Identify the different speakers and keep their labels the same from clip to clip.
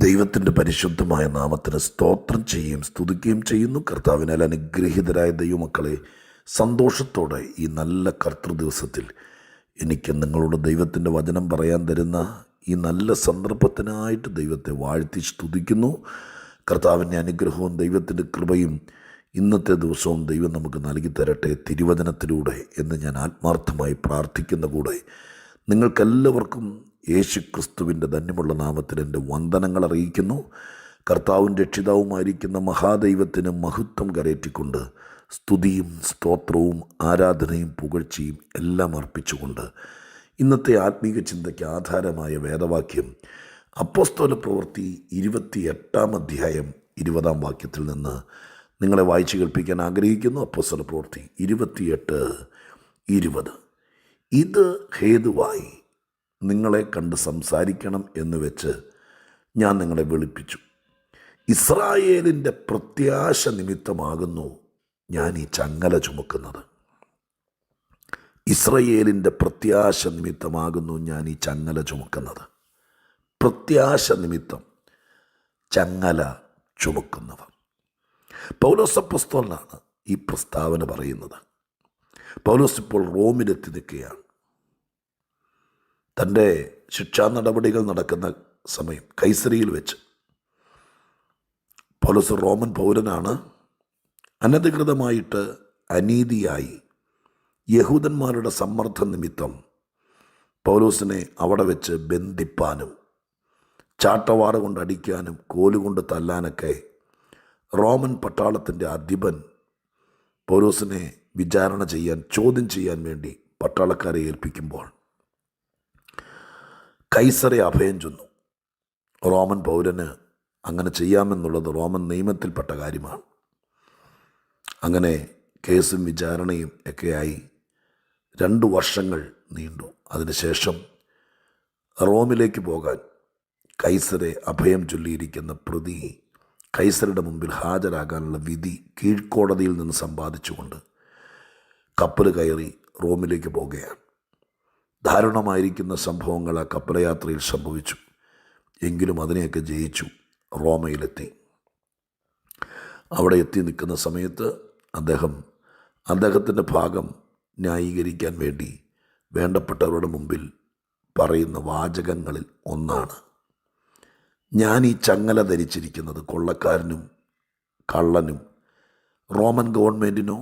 Speaker 1: ദൈവത്തിൻ്റെ പരിശുദ്ധമായ നാമത്തിന് സ്തോത്രം ചെയ്യുകയും സ്തുതിക്കുകയും ചെയ്യുന്നു. കർത്താവിനാൽ അനുഗ്രഹീതരായ ദൈവമക്കളെ, സന്തോഷത്തോടെ ഈ നല്ല കർത്തൃദിവസത്തിൽ എനിക്ക് നിങ്ങളോട് ദൈവത്തിൻ്റെ വചനം പറയാൻ തരുന്ന ഈ നല്ല സന്ദർഭത്തിനായിട്ട് ദൈവത്തെ വാഴ്ത്തി സ്തുതിക്കുന്നു. കർത്താവിൻ്റെ അനുഗ്രഹവും ദൈവത്തിൻ്റെ കൃപയും ഇന്നത്തെ ദിവസവും ദൈവം നമുക്ക് നൽകി തരട്ടെ തിരുവചനത്തിലൂടെ എന്ന് ഞാൻ ആത്മാർത്ഥമായി പ്രാർത്ഥിക്കുന്ന കൂടെ നിങ്ങൾക്കെല്ലാവർക്കും യേശുക്രിസ്തുവിൻ്റെ ധന്യമുള്ള നാമത്തിൽ എൻ്റെ വന്ദനങ്ങൾ അറിയിക്കുന്നു. കർത്താവും രക്ഷിതാവുമായിരിക്കുന്ന മഹാദൈവത്തിന് മഹത്വം കരയറ്റിക്കൊണ്ട് സ്തുതിയും സ്തോത്രവും ആരാധനയും പുകഴ്ചയും എല്ലാം അർപ്പിച്ചുകൊണ്ട് ഇന്നത്തെ ആത്മീക ചിന്തയ്ക്ക് ആധാരമായ വേദവാക്യം അപ്പോസ്തല പ്രവൃത്തി 28 അധ്യായം 20 വാക്യത്തിൽ നിന്ന് നിങ്ങളെ വായിച്ചു കേൾപ്പിക്കാൻ ആഗ്രഹിക്കുന്നു. അപ്പോസ്തല പ്രവൃത്തി 28:20. ഇത് ഹേതുവായി നിങ്ങളെ കണ്ട് സംസാരിക്കണം എന്ന് വെച്ച് ഞാൻ നിങ്ങളെ വിളിപ്പിച്ചു. ഇസ്രായേലിൻ്റെ പ്രത്യാശ നിമിത്തമാകുന്നു ഞാൻ ഈ ചങ്ങല ചുമക്കുന്നത്. ഇസ്രായേലിൻ്റെ പ്രത്യാശ നിമിത്തമാകുന്നു ഞാൻ ഈ ചങ്ങല ചുമക്കുന്നത്. പ്രത്യാശ നിമിത്തം ചങ്ങല ചുമക്കുന്നവർ. പൗലോസ് അപ്പോസ്തലനാണ് ഈ പ്രസ്താവന പറയുന്നത്. പൗലോസ് ഇപ്പോൾ റോമിലെത്തി നിൽക്കുകയാണ്. തൻ്റെ ശിക്ഷാ നടപടികൾ നടക്കുന്ന സമയം കൈസരിയിൽ വെച്ച് പൗലോസ് റോമൻ പൗരനാണ്. അനധികൃതമായിട്ട് അനീതിയായി യഹൂദന്മാരുടെ സമ്മർദ്ദ നിമിത്തം പൗലോസിനെ അവിടെ വെച്ച് ബന്ധിപ്പാനും ചാട്ടവാറ കൊണ്ട് അടിക്കാനും കോലുകൊണ്ട് തല്ലാനൊക്കെ റോമൻ പട്ടാളത്തിൻ്റെ അധിപൻ പൗലോസിനെ വിചാരണ ചെയ്യാൻ, ചോദ്യം ചെയ്യാൻ വേണ്ടി പട്ടാളക്കാരെ ഏൽപ്പിക്കുമ്പോൾ കൈസറെ അഭയം ചെന്നു. റോമൻ പൗരന് അങ്ങനെ ചെയ്യാമെന്നുള്ളത് റോമൻ നിയമത്തിൽപ്പെട്ട കാര്യമാണ്. അങ്ങനെ കേസും വിചാരണയും ഒക്കെയായി 2 വർഷങ്ങൾ നീണ്ടു. അതിനുശേഷം റോമിലേക്ക് പോകാൻ കൈസറെ അഭയം ചൊല്ലിയിരിക്കുന്ന പ്രതി കൈസറുടെ മുമ്പിൽ ഹാജരാകാനുള്ള വിധി കീഴ്ക്കോടതിയിൽ നിന്ന് സമ്പാദിച്ചുകൊണ്ട് കപ്പൽ കയറി റോമിലേക്ക് പോകുകയാണ്. ദാരുണമായിരിക്കുന്ന സംഭവങ്ങൾ ആ കപ്പലയാത്രയിൽ സംഭവിച്ചു. എങ്കിലും അതിനെയൊക്കെ ജയിച്ചു റോമയിലെത്തി. അവിടെ എത്തി നിൽക്കുന്ന സമയത്ത് അദ്ദേഹത്തിൻ്റെ ഭാഗം ന്യായീകരിക്കാൻ വേണ്ടി വേണ്ടപ്പെട്ടവരുടെ മുമ്പിൽ പറയുന്ന വാചകങ്ങളിൽ ഒന്നാണ്, ഞാൻ ഈ ചങ്ങല ധരിച്ചിരിക്കുന്നത് കൊള്ളക്കാരനും കള്ളനും റോമൻ ഗവൺമെൻറ്റിനോ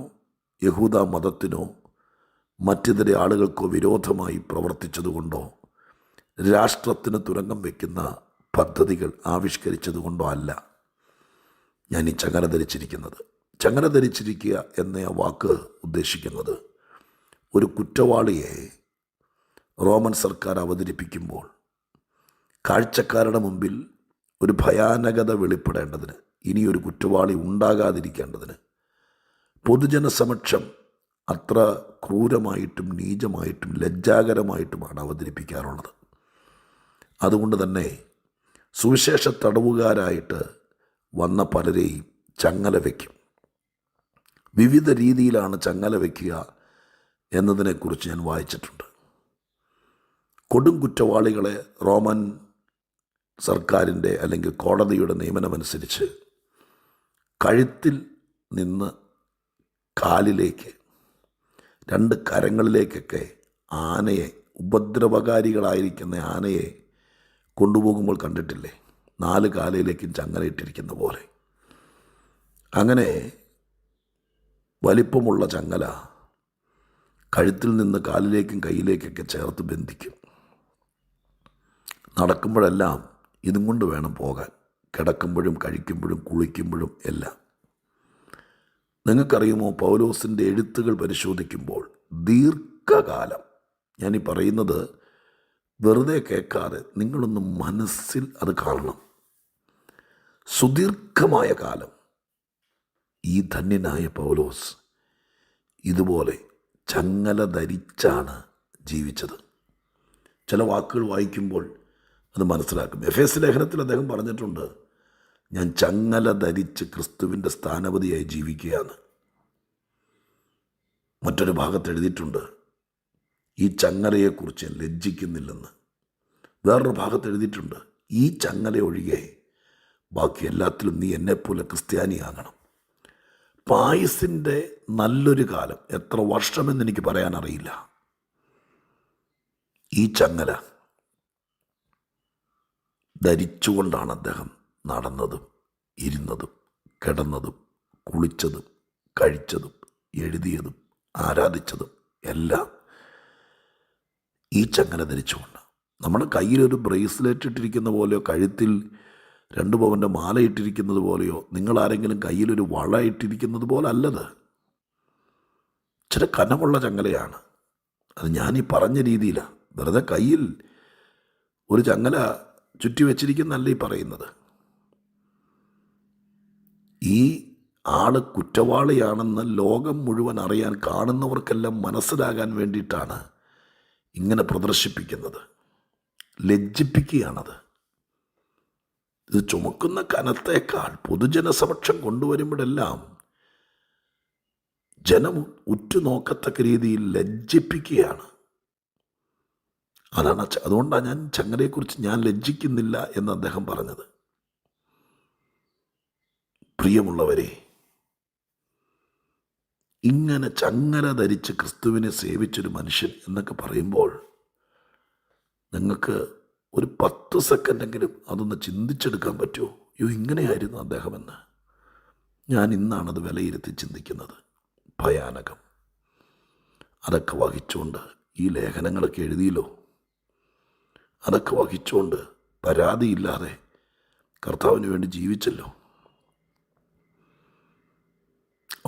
Speaker 1: യഹൂദ മതത്തിനോ മറ്റിതര ആളുകൾക്കോ വിരോധമായി പ്രവർത്തിച്ചതുകൊണ്ടോ രാഷ്ട്രത്തിന് തുരങ്കം വയ്ക്കുന്ന പദ്ധതികൾ ആവിഷ്കരിച്ചതുകൊണ്ടോ അല്ല ഞാൻ ഈ ചങ്ങല ധരിച്ചിരിക്കുന്നത്. ചങ്ങല ധരിച്ചിരിക്കുക എന്ന ആ വാക്ക് ഉദ്ദേശിക്കുന്നത് ഒരു കുറ്റവാളിയെ റോമൻ സർക്കാർ അവതരിപ്പിക്കുമ്പോൾ കാഴ്ചക്കാരുടെ മുമ്പിൽ ഒരു ഭയാനകത വെളിപ്പെടേണ്ടതിന്, ഇനിയൊരു കുറ്റവാളി ഉണ്ടാകാതിരിക്കേണ്ടതിന് പൊതുജന സമക്ഷം അത്ര ക്രൂരമായിട്ടും നീചമായിട്ടും ലജ്ജാകരമായിട്ടുമാണ് അവതരിപ്പിക്കാറുള്ളത്. അതുകൊണ്ട് തന്നെ സുവിശേഷ തടവുകാരായിട്ട് വന്ന പലരെയും ചങ്ങല വയ്ക്കും. വിവിധ രീതിയിലാണ് ചങ്ങല വയ്ക്കുക എന്നതിനെക്കുറിച്ച് ഞാൻ വായിച്ചിട്ടുണ്ട്. കൊടും കുറ്റവാളികളെ റോമൻ സർക്കാരിൻ്റെ അല്ലെങ്കിൽ കോടതിയുടെ നിയമനമനുസരിച്ച് കഴുത്തിൽ നിന്ന് കാലിലേക്ക് 2 കരങ്ങളിലേക്കൊക്കെ ആനയെ, ഉപദ്രവകാരികളായിരിക്കുന്ന ആനയെ കൊണ്ടുപോകുമ്പോൾ കണ്ടിട്ടില്ലേ, 4 കാലിലേക്കും ചങ്ങലയിട്ടിരിക്കുന്ന പോലെ. അങ്ങനെ വലിപ്പമുള്ള ചങ്ങല കഴുത്തിൽ നിന്ന് കാലിലേക്കും കയ്യിലേക്കൊക്കെ ചേർത്ത് ബന്ധിക്കും. നടക്കുമ്പോഴെല്ലാം ഇതും കൊണ്ട് വേണം പോകാൻ, കിടക്കുമ്പോഴും കഴിക്കുമ്പോഴും കുളിക്കുമ്പോഴും എല്ലാം. നിങ്ങൾക്കറിയുമോ, പൗലോസിൻ്റെ എഴുത്തുകൾ പരിശോധിക്കുമ്പോൾ ദീർഘകാലം, ഞാനീ പറയുന്നത് വെറുതെ കേൾക്കാതെ നിങ്ങളൊന്ന് മനസ്സിൽ അത് കാണണം. സുദീർഘമായ കാലം ഈ ധന്യനായ പൗലോസ് ഇതുപോലെ ചങ്ങല ധരിച്ചാണ് ജീവിച്ചത്. ചില വാക്കുകൾ വായിക്കുമ്പോൾ അത് മനസ്സിലാക്കും. എഫേസ്യ ലേഖനത്തിൽ അദ്ദേഹം പറഞ്ഞിട്ടുണ്ട്, ഞാൻ ചങ്ങല ധരിച്ച് ക്രിസ്തുവിൻ്റെ സ്ഥാനപതിയായി ജീവിക്കുകയാണ്. മറ്റൊരു ഭാഗത്ത് എഴുതിയിട്ടുണ്ട്, ഈ ചങ്ങലയെക്കുറിച്ച് ലജ്ജിക്കുന്നില്ലെന്ന്. വേറൊരു ഭാഗത്ത് എഴുതിയിട്ടുണ്ട്, ഈ ചങ്ങല ഒഴികെ ബാക്കി എല്ലാത്തിലും നീ എന്നെപ്പോലെ ക്രിസ്ത്യാനിയാകണം. പായസിൻ്റെ നല്ലൊരു കാലം എത്ര വർഷമെന്ന് എനിക്ക് പറയാനറിയില്ല. ഈ ചങ്ങല ധരിച്ചുകൊണ്ടാണ് അദ്ദേഹം നടന്നതും ഇരുന്നതും കിടന്നതും കുളിച്ചതും കഴിച്ചതും എഴുതിയതും ആരാധിച്ചതും എല്ലാം ഈ ചങ്ങല ധരിച്ചുകൊണ്ട്. നമ്മുടെ കയ്യിലൊരു ബ്രേസ്ലെറ്റ് ഇട്ടിരിക്കുന്ന പോലെയോ കഴുത്തിൽ 2 പവൻ്റെ മാല ഇട്ടിരിക്കുന്നത് പോലെയോ നിങ്ങളാരെങ്കിലും കയ്യിലൊരു വള ഇട്ടിരിക്കുന്നത് പോലെ അല്ലത്. ചില കനമുള്ള ചങ്ങലയാണ്. അത് ഞാനീ പറഞ്ഞ രീതിയിലാണ്. വെറുതെ കയ്യിൽ ഒരു ചങ്ങല ചുറ്റി വച്ചിരിക്കുന്നല്ല ഈ പറയുന്നത്. ഈ ആള് കുറ്റവാളിയാണെന്ന് ലോകം മുഴുവൻ അറിയാൻ, കാണുന്നവർക്കെല്ലാം മനസ്സിലാകാൻ വേണ്ടിയിട്ടാണ് ഇങ്ങനെ പ്രദർശിപ്പിക്കുന്നത്. ലജ്ജിപ്പിക്കുകയാണത്. ഇത് ചുമക്കുന്ന കനത്തേക്കാൾ പൊതുജനസമക്ഷം കൊണ്ടുവരുമ്പോഴെല്ലാം ജനം ഉറ്റുനോക്കത്തക്ക രീതിയിൽ ലജ്ജിപ്പിക്കുകയാണ്. അതുകൊണ്ടാണ് ഞാൻ ചങ്ങലയെക്കുറിച്ച് ഞാൻ ലജ്ജിക്കുന്നില്ല എന്ന് അദ്ദേഹം പറഞ്ഞത്. പ്രിയമുള്ളവരെ, ഇങ്ങനെ ചങ്ങല ധരിച്ച് ക്രിസ്തുവിനെ സേവിച്ചൊരു മനുഷ്യൻ എന്നൊക്കെ പറയുമ്പോൾ നിങ്ങൾക്ക് ഒരു 10 സെക്കൻഡെങ്കിലും അതൊന്ന് ചിന്തിച്ചെടുക്കാൻ പറ്റുമോ? ഇങ്ങനെയായിരുന്നു അദ്ദേഹമെന്ന്. ഞാൻ ഇന്നാണത് വിലയിരുത്തി ചിന്തിക്കുന്നത്. ഭയാനകം. അതൊക്കെ വഹിച്ചുകൊണ്ട് ഈ ലേഖനങ്ങളൊക്കെ എഴുതിയല്ലോ. അതൊക്കെ വഹിച്ചുകൊണ്ട് പരാതിയില്ലാതെ കർത്താവിന് വേണ്ടി ജീവിച്ചല്ലോ.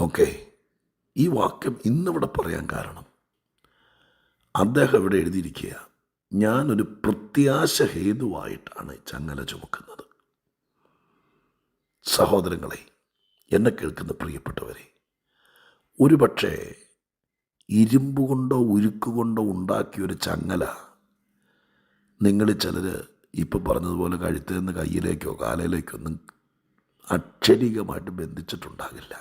Speaker 1: ഓക്കെ, ഈ വാക്യം ഇന്നിവിടെ പറയാൻ കാരണം അദ്ദേഹം ഇവിടെ എഴുതിയിരിക്കുക, ഞാനൊരു പ്രത്യാശ ഹേതുവായിട്ടാണ് ചങ്ങല ചുമക്കുന്നത്. സഹോദരങ്ങളെ, എന്നെ കേൾക്കുന്ന പ്രിയപ്പെട്ടവരെ, ഒരുപക്ഷെ ഇരുമ്പ് കൊണ്ടോ ഉരുക്കുകൊണ്ടോ ഉണ്ടാക്കിയൊരു ചങ്ങല നിങ്ങൾ ചിലർ ഇപ്പം പറഞ്ഞതുപോലെ കഴുത്തിൽ നിന്ന് കയ്യിലേക്കോ കാലയിലേക്കോ ഒന്നും അക്ഷരികമായിട്ട് ബന്ധിച്ചിട്ടുണ്ടാകില്ല.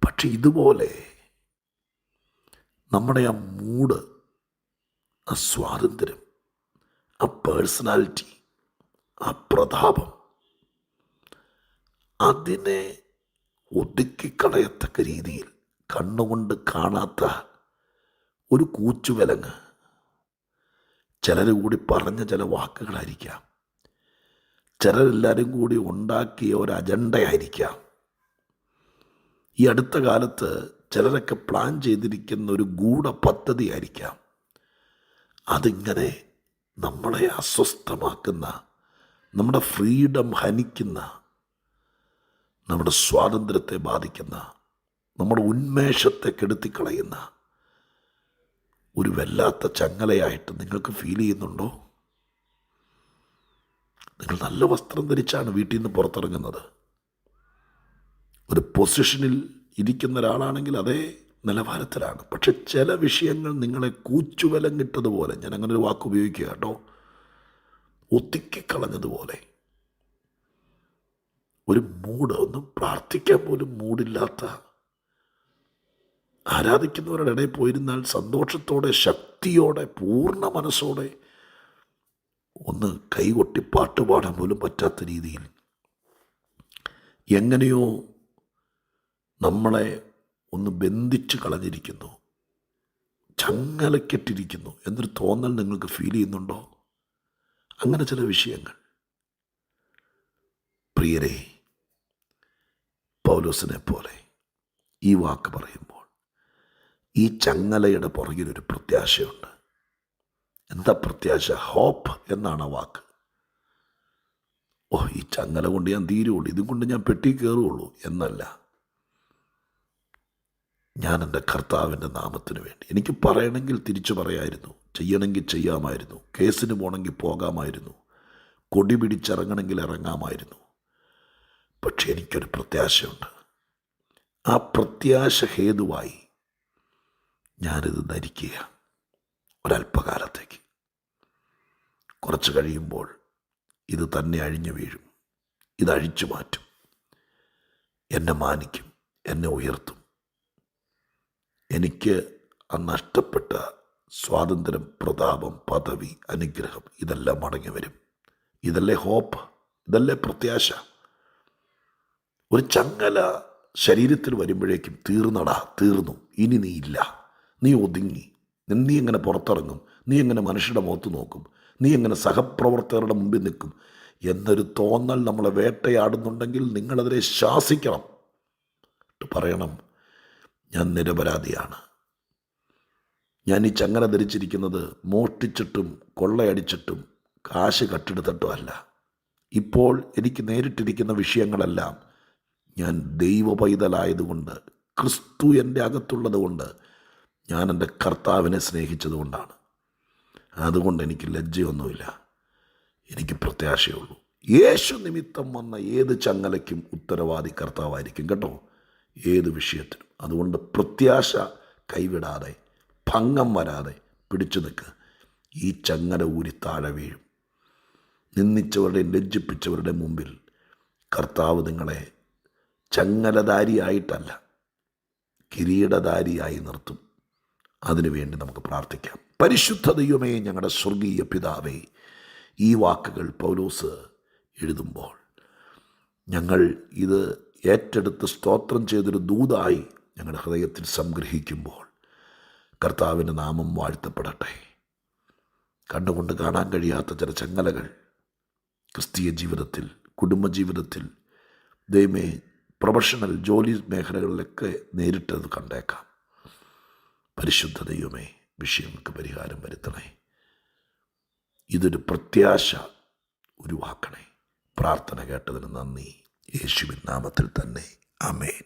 Speaker 1: പക്ഷെ ഇതുപോലെ നമ്മുടെ ആ മൂഡ്, ആ സ്വാതന്ത്ര്യം, ആ പേഴ്സണാലിറ്റി, ആ പ്രതാപം, അതിനെ ഒതുക്കിക്കളയത്തക്ക രീതിയിൽ കണ്ണുകൊണ്ട് കാണാത്ത ഒരു കൂച്ചുവിലങ്ങ്, ചിലർ കൂടി പറഞ്ഞ ചില വാക്കുകളായിരിക്കാം, ചിലരെല്ലാവരും കൂടി ഉണ്ടാക്കിയ ഒരു അജണ്ടയായിരിക്കാം, ഈ അടുത്ത കാലത്ത് ചിലരൊക്കെ പ്ലാൻ ചെയ്തിരിക്കുന്ന ഒരു ഗൂഢ പദ്ധതിയായിരിക്കാം. അതിങ്ങനെ നമ്മളെ അസ്വസ്ഥമാക്കുന്ന, നമ്മുടെ ഫ്രീഡം ഹനിക്കുന്ന, നമ്മുടെ സ്വാതന്ത്ര്യത്തെ ബാധിക്കുന്ന, നമ്മുടെ ഉന്മേഷത്തെ കെടുത്തിക്കളയുന്ന ഒരു വല്ലാത്ത ചങ്ങലയായിട്ട് നിങ്ങൾക്ക് ഫീൽ ചെയ്യുന്നുണ്ടോ? നിങ്ങൾ നല്ല വസ്ത്രം ധരിച്ചാണ് വീട്ടിൽ നിന്ന് പുറത്തിറങ്ങുന്നത്. ഒരു പൊസിഷനിൽ ഇരിക്കുന്ന ഒരാളാണെങ്കിൽ അതേ നിലവാരത്തിലാണ്. പക്ഷെ ചില വിഷയങ്ങൾ നിങ്ങളെ കൂച്ചുവിലങ്ങിട്ടതുപോലെ, ഞാൻ അങ്ങനെ ഒരു വാക്ക് ഉപയോഗിക്കുക കേട്ടോ, ഒതുക്കിക്കളഞ്ഞതുപോലെ, ഒരു മൂഡ്, ഒന്നും പ്രാർത്ഥിക്കാൻ പോലും മൂടില്ലാത്ത, ആരാധിക്കുന്നവരുടെ ഇടയിൽ പോയിരുന്നാൽ സന്തോഷത്തോടെ ശക്തിയോടെ പൂർണ്ണ മനസ്സോടെ ഒന്ന് കൈകൊട്ടി പാട്ടുപാടാൻ പോലും പറ്റാത്ത രീതിയിൽ എങ്ങനെയോ നമ്മളെ ഒന്ന് ബന്ധിച്ച് കളഞ്ഞിരിക്കുന്നു, ചങ്ങലക്കെട്ടിരിക്കുന്നു എന്നൊരു തോന്നൽ നിങ്ങൾക്ക് ഫീൽ ചെയ്യുന്നുണ്ടോ? അങ്ങനെ ചില വിഷയങ്ങൾ. പ്രിയരെ, പൗലോസിനെ പോലെ ഈ വാക്ക് പറയുമ്പോൾ ഈ ചങ്ങലയുടെ പുറകിലൊരു പ്രത്യാശയുണ്ട്. എന്താ പ്രത്യാശ? ഹോപ്പ് എന്നാണ് ആ വാക്ക്. ഈ ചങ്ങല കൊണ്ട് ഞാൻ തീരുള്ളൂ, ഇതും കൊണ്ട് ഞാൻ പെട്ടി കയറുകയുള്ളൂ എന്നല്ല. ഞാൻ എൻ്റെ കർത്താവിൻ്റെ നാമത്തിന് വേണ്ടി, എനിക്ക് പറയണമെങ്കിൽ തിരിച്ചു പറയാമായിരുന്നു, ചെയ്യണമെങ്കിൽ ചെയ്യാമായിരുന്നു, കേസിന് പോകണമെങ്കിൽ പോകാമായിരുന്നു, കൊടി പിടിച്ചിറങ്ങണമെങ്കിൽ ഇറങ്ങാമായിരുന്നു. പക്ഷെ എനിക്കൊരു പ്രത്യാശയുണ്ട്. ആ പ്രത്യാശ ഹേതുവായി ഞാനിത് ധരിക്കുക ഒരല്പകാലത്തേക്ക്. കുറച്ച് കഴിയുമ്പോൾ ഇത് തന്നെ അഴിഞ്ഞു വീഴും. ഇത് അഴിച്ചു മാറ്റും. എന്നെ മാനിക്കും, എന്നെ ഉയർത്തും. എനിക്ക് ആ നഷ്ടപ്പെട്ട സ്വാതന്ത്ര്യം, പ്രതാപം, പദവി, അനുഗ്രഹം ഇതെല്ലാം മടങ്ങി വരും. ഇതല്ലേ ഹോപ്പ്, ഇതല്ലേ പ്രത്യാശ? ഒരു ചങ്ങല ശരീരത്തിൽ വരുമ്പോഴേക്കും തീർന്നു, ഇനി നീ ഇല്ല, നീ ഒതുങ്ങി, നീ എങ്ങനെ പുറത്തിറങ്ങും, നീ എങ്ങനെ മനുഷ്യരുടെ മുഖത്ത് നോക്കും, നീ എങ്ങനെ സഹപ്രവർത്തകരുടെ മുമ്പിൽ നിൽക്കും എന്നൊരു തോന്നൽ നമ്മളെ വേട്ടയാടുന്നുണ്ടെങ്കിൽ നിങ്ങളതിനെ ശാസിക്കണം. പറയണം, ഞാൻ നിരപരാധിയാണ്. ഞാൻ ഈ ചങ്ങല ധരിച്ചിരിക്കുന്നത് മോഷ്ടിച്ചിട്ടും കൊള്ളയടിച്ചിട്ടും കാശ് കട്ടെടുത്തിട്ടും അല്ല. ഇപ്പോൾ എനിക്ക് നേരിട്ടിരിക്കുന്ന വിഷയങ്ങളെല്ലാം ഞാൻ ദൈവ പൈതലായതുകൊണ്ട്, ക്രിസ്തു എൻ്റെ അകത്തുള്ളത് കൊണ്ട്, ഞാൻ എൻ്റെ കർത്താവിനെ സ്നേഹിച്ചതുകൊണ്ടാണ്. അതുകൊണ്ട് എനിക്ക് ലജ്ജയൊന്നുമില്ല, എനിക്ക് പ്രത്യാശയുള്ളൂ. യേശു നിമിത്തം വന്ന ഏത് ചങ്ങലയ്ക്കും ഉത്തരവാദി കർത്താവായിരിക്കും കേട്ടോ, ഏത് വിഷയത്തിനും. അതുകൊണ്ട് പ്രത്യാശ കൈവിടാതെ, ഭംഗം വരാതെ പിടിച്ചു നിൽക്ക്. ഈ ചങ്ങല ഊരി താഴെ വീഴും. നിന്ദിച്ചവരുടെയും ലജ്ജിപ്പിച്ചവരുടെ മുമ്പിൽ കർത്താവ് നിങ്ങളെ ചങ്ങലധാരിയായിട്ടല്ല, കിരീടധാരിയായി നിർത്തും. അതിനുവേണ്ടി നമുക്ക് പ്രാർത്ഥിക്കാം. പരിശുദ്ധ ദൈവമേ, ഞങ്ങളുടെ സ്വർഗീയ പിതാവേ, ഈ വാക്കുകൾ പൗലോസ് എഴുതുമ്പോൾ ഞങ്ങൾ ഇത് ഏറ്റെടുത്ത് സ്തോത്രം ചെയ്തൊരു ദൂതായി ഞങ്ങളുടെ ഹൃദയത്തിൽ സംഗ്രഹിക്കുമ്പോൾ കർത്താവിൻ്റെ നാമം വാഴ്ത്തപ്പെടട്ടെ. കണ്ടുകൊണ്ട് കാണാൻ കഴിയാത്ത ചില ചങ്ങലകൾ ക്രിസ്തീയ ജീവിതത്തിൽ, കുടുംബജീവിതത്തിൽ, ദൈവമേ, പ്രൊഫഷണൽ ജോലി മേഖലകളിലൊക്കെ നേരിട്ടത് കണ്ടേക്കാം. പരിശുദ്ധ ദൈവമേ, വിഷയങ്ങൾക്ക് പരിഹാരം വരുത്തണേ. ഇതൊരു പ്രത്യാശ ഉരുവാക്കണേ. പ്രാർത്ഥന കേട്ടതിന് നന്ദി. യേശുവിൻ നാമത്തിൽ തന്നെ. ആമേൻ.